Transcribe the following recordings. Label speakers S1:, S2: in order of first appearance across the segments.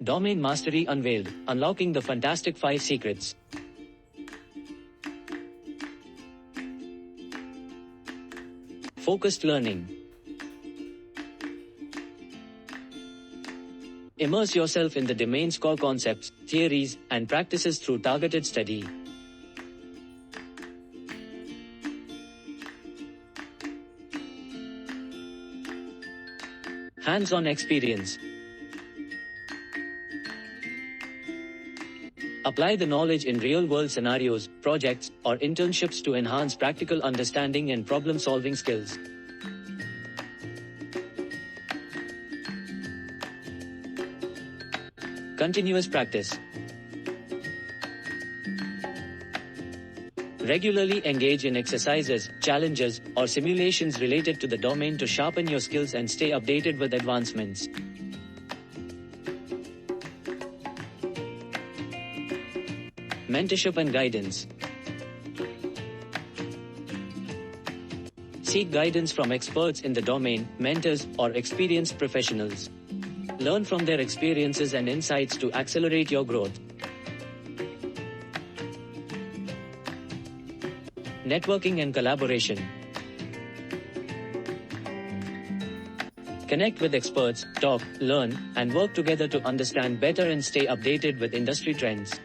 S1: Domain Mastery Unveiled, Unlocking the Fantastic 5 Secrets. Focused Learning. Immerse yourself in the domain's core concepts, theories, and practices through targeted study. Hands-on experience. Apply the knowledge in real-world scenarios, projects, or internships to enhance practical understanding and problem-solving skills. Continuous practice. Regularly engage in exercises, challenges, or simulations related to the domain to sharpen your skills and stay updated with advancements. Mentorship and guidance. Seek guidance from experts in the domain, mentors, or experienced professionals. Learn from their experiences and insights to accelerate your growth. Networking and collaboration. Connect with experts, talk, learn, and work together to understand better and stay updated with industry trends.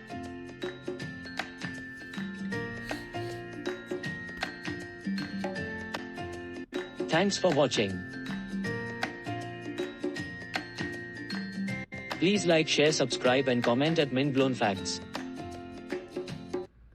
S1: Thanks for watching. Please like, share, subscribe, and comment at Mindblown Facts.